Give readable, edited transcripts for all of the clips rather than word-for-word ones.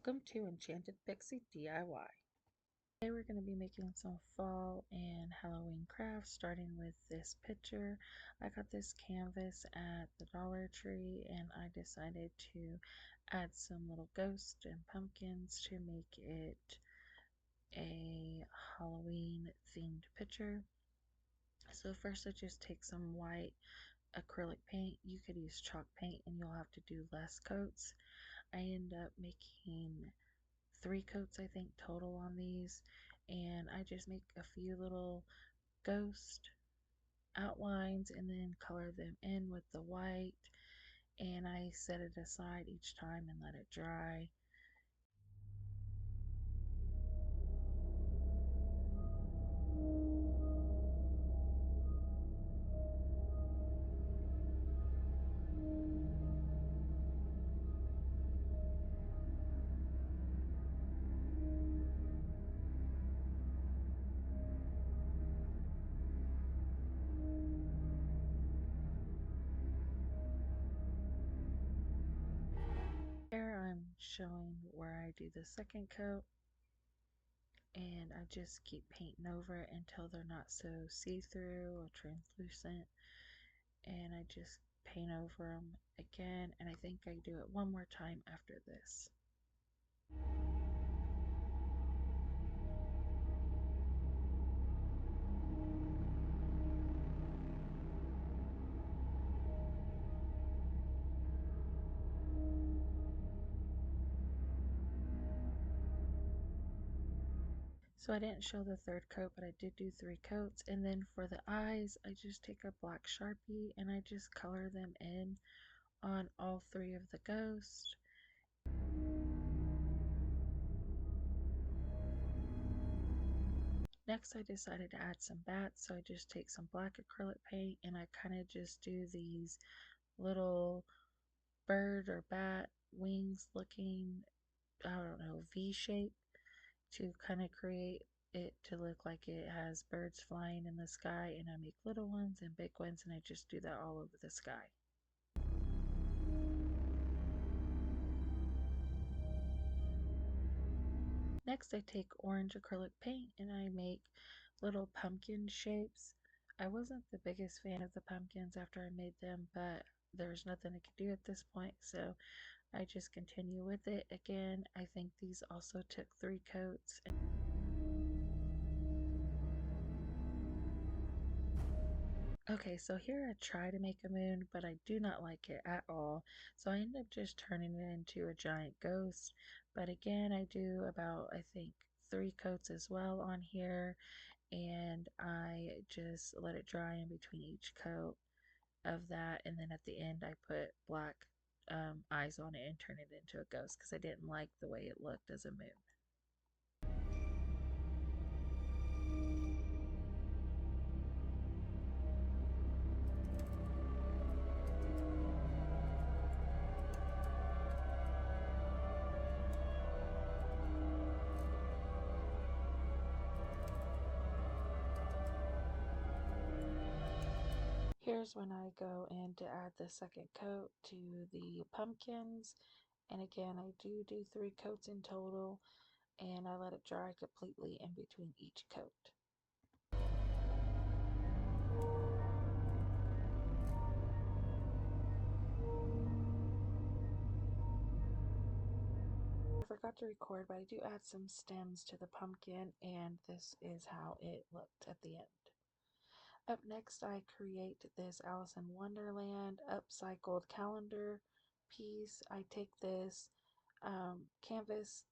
Welcome to Enchanted Pixie DIY. Today we're going to be making some fall and Halloween crafts, starting with this picture. I got this canvas at the Dollar Tree and I decided to add some little ghosts and pumpkins to make it a Halloween themed picture. So first I just take some white acrylic paint. You could use chalk paint and you'll have to do less coats. I end up making 3 coats I think total on these, and I just make a few little ghost outlines and then color them in with the white, and I set it aside each time and let it dry. Here I'm showing where I do the second coat, and I just keep painting over it until they're not so see-through or translucent, and I just paint over them again, and I think I do it one more time after this. So I didn't show the third coat, but I did do 3 coats. And then for the eyes, I just take a black Sharpie and I just color them in on all 3 of the ghosts. Next, I decided to add some bats, so I just take some black acrylic paint and I kind of just do these little bird or bat wings looking, I don't know, V shape to kind of create it to look like it has birds flying in the sky, and I make little ones and big ones, and I just do that all over the sky. Next I take orange acrylic paint and I make little pumpkin shapes. I wasn't the biggest fan of the pumpkins after I made them, but there's nothing I could do at this point, so I just continue with it. Again, I think these also took 3 coats. Okay, so here I try to make a moon, but I do not like it at all. So I end up just turning it into a giant ghost. But again, I do about, I think, 3 coats as well on here. And I just let it dry in between each coat of that. And then at the end, I put black eyes on it and turn it into a ghost because I didn't like the way it looked as a moon. Here's when I go in to add the second coat to the pumpkins. And again, I do 3 coats in total, and I let it dry completely in between each coat. I forgot to record, but I do add some stems to the pumpkin, and this is how it looked at the end. Up next, I create this Alice in Wonderland upcycled calendar piece. I take this canvas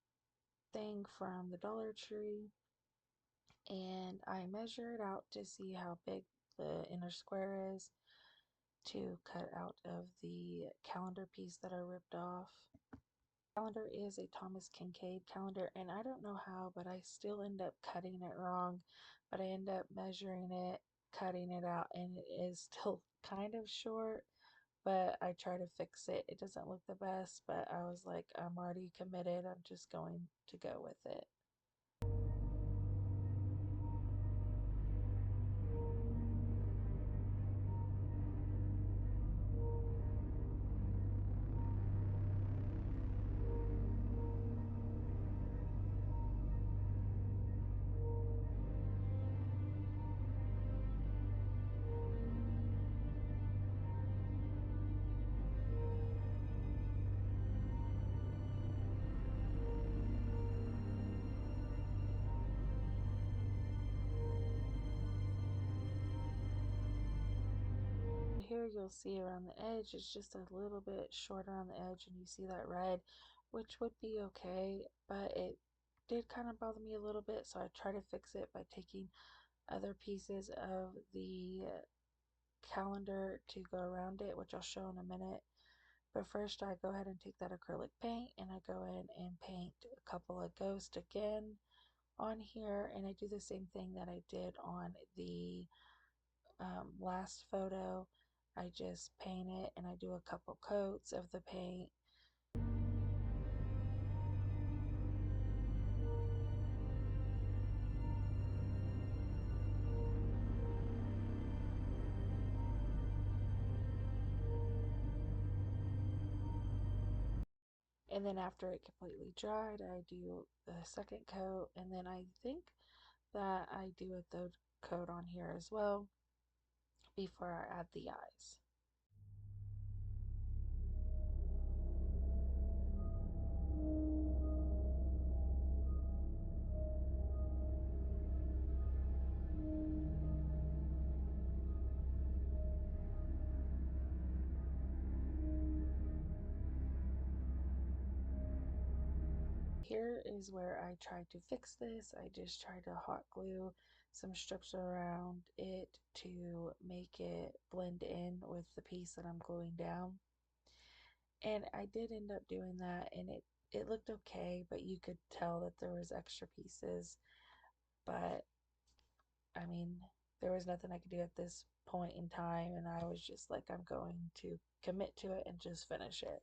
thing from the Dollar Tree and I measure it out to see how big the inner square is to cut out of the calendar piece that I ripped off. Calendar is a Thomas Kinkade calendar, and I don't know how, but I still end up cutting it wrong, but I end up measuring it, cutting it out, and it is still kind of short, but I try to fix it. It doesn't look the best, but I was like, I'm already committed, I'm just going to go with it. here you'll see around the edge it's just a little bit shorter on the edge, and you see that red, which would be okay, but it did kind of bother me a little bit, so I try to fix it by taking other pieces of the calendar to go around it, which I'll show in a minute. But first I go ahead and take that acrylic paint and I go in and paint a couple of ghosts again on here, and I do the same thing that I did on the last photo. I just paint it and I do a couple coats of the paint. And then after it completely dried, I do the second coat, and then I think that I do a third coat on here as well before I add the eyes. Here is where I tried to fix this. I just tried to hot glue some strips around it to make it blend in with the piece that I'm gluing down. And I did end up doing that, and it looked okay, but you could tell that there was extra pieces. But I mean, there was nothing I could do at this point in time, and I was just like, I'm going to commit to it and just finish it.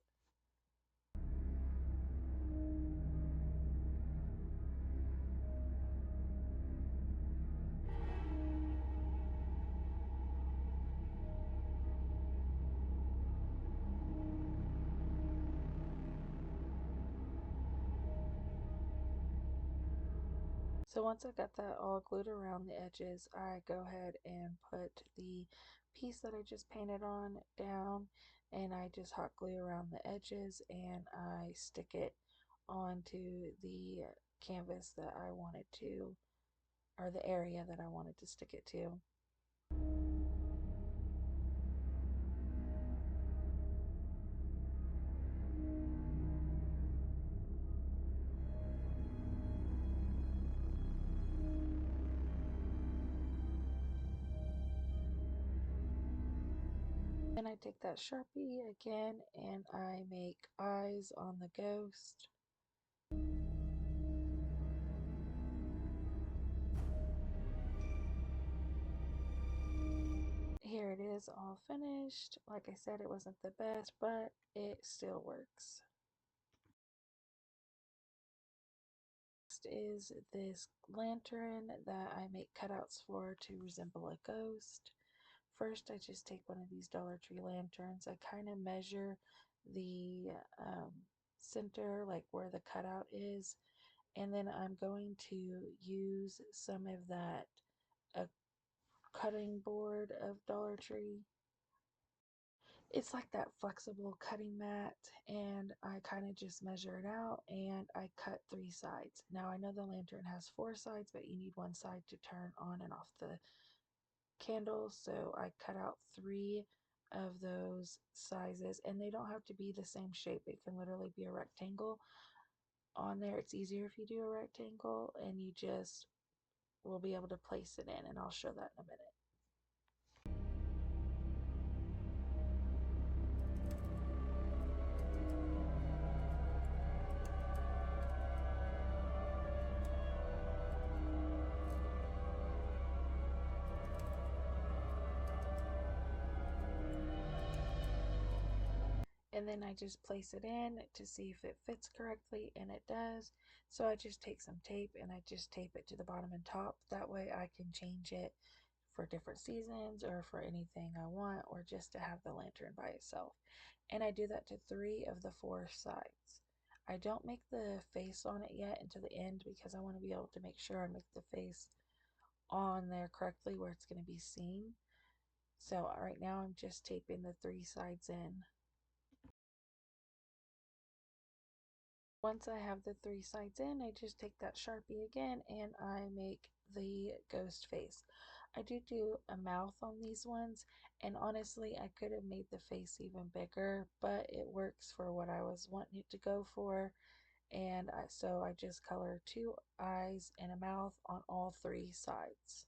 So once I got that all glued around the edges, I go ahead and put the piece that I just painted on down, and I just hot glue around the edges, and I stick it onto the canvas that I wanted to, or the area that I wanted to stick it to. Then I take that Sharpie again and I make eyes on the ghost. Here it is all finished. Like I said, it wasn't the best, but it still works. Next is this lantern that I make cutouts for to resemble a ghost. First, I just take one of these Dollar Tree lanterns. I kind of measure the center, like where the cutout is, and then I'm going to use some of that cutting board of Dollar Tree. It's like that flexible cutting mat, and I kind of just measure it out and I cut 3 sides. Now I know the lantern has 4 sides, but you need one side to turn on and off the candle, so I cut out 3 of those sizes, and they don't have to be the same shape. It can literally be a rectangle. On there, it's easier if you do a rectangle, and you just will be able to place it in, and I'll show that in a minute. And then I just place it in to see if it fits correctly, and it does. So I just take some tape and I just tape it to the bottom and top. That way I can change it for different seasons or for anything I want, or just to have the lantern by itself. And I do that to 3 of the 4 sides. I don't make the face on it yet until the end because I want to be able to make sure I make the face on there correctly where it's going to be seen. So right now I'm just taping the 3 sides in. Once I have the 3 sides in, I just take that Sharpie again and I make the ghost face. I do a mouth on these ones, And honestly, I could have made the face even bigger, but it works for what I was wanting it to go for. And so I just color 2 eyes and a mouth on all 3 sides.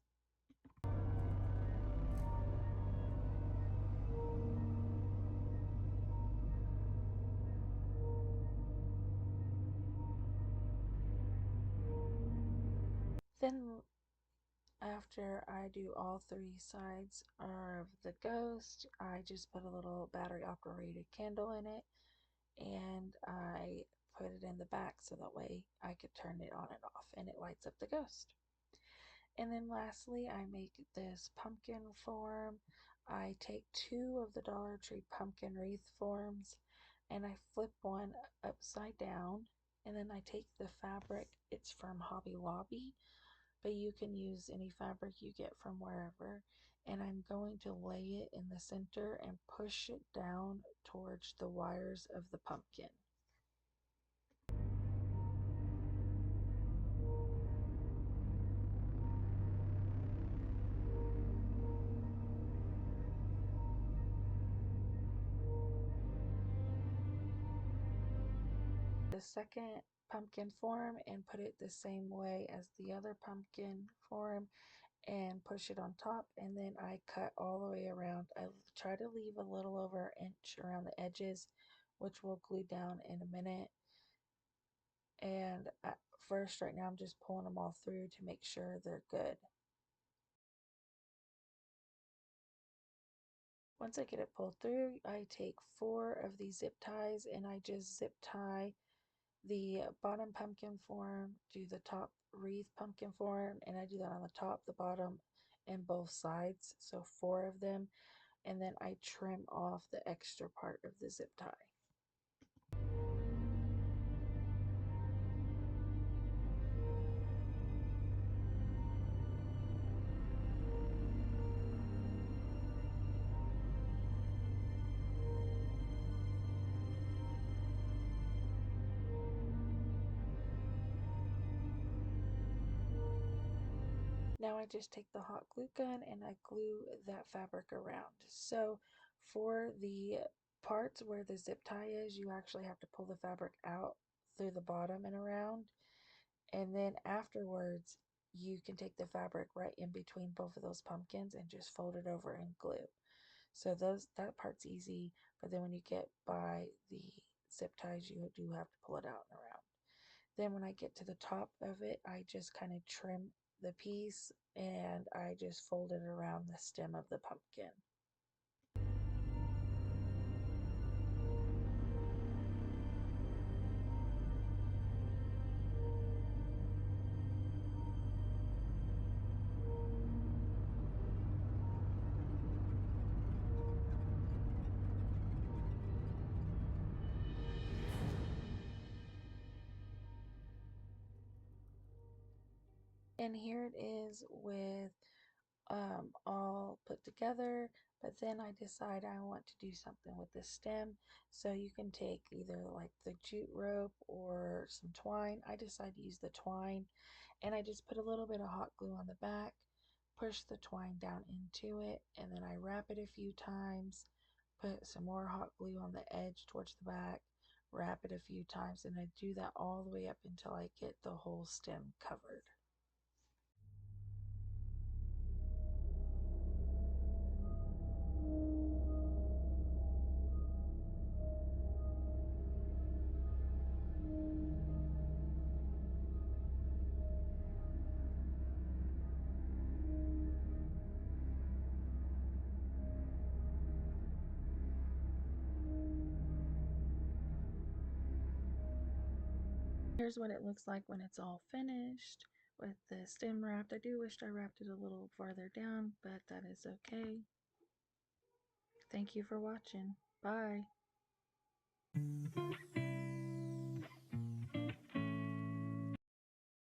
Then after I do all 3 sides of the ghost, I just put a little battery operated candle in it, and I put it in the back so that way I could turn it on and off and it lights up the ghost. And then lastly, I make this pumpkin form. I take 2 of the Dollar Tree pumpkin wreath forms and I flip one upside down, and then I take the fabric. It's from Hobby Lobby, but you can use any fabric you get from wherever. And I'm going to lay it in the center and push it down towards the wires of the pumpkin. The second pumpkin form and put it the same way as the other pumpkin form and push it on top, and then I cut all the way around. I try to leave a little over an inch around the edges, which will glue down in a minute. And at first, right now, I'm just pulling them all through to make sure they're good. Once I get it pulled through, I take 4 of these zip ties and I just zip tie the bottom pumpkin form to the top wreath pumpkin form, and I do that on the top, the bottom, and both sides, so 4 of them, and then I trim off the extra part of the zip tie. Now I just take the hot glue gun and I glue that fabric around. So for the parts where the zip tie is, you actually have to pull the fabric out through the bottom and around. And then afterwards, you can take the fabric right in between both of those pumpkins and just fold it over and glue. So that part's easy, but then when you get by the zip ties, you do have to pull it out and around. Then when I get to the top of it, I just kind of trim the piece and I just fold it around the stem of the pumpkin. And here it is with all put together, but then I decide I want to do something with the stem. So you can take either like the jute rope or some twine. I decide to use the twine, and I just put a little bit of hot glue on the back, push the twine down into it, and then I wrap it a few times, put some more hot glue on the edge towards the back, wrap it a few times, and I do that all the way up until I get the whole stem covered. Here's what it looks like when it's all finished with the stem wrapped. I do wish I wrapped it a little farther down, but that is okay. Thank you for watching. Bye.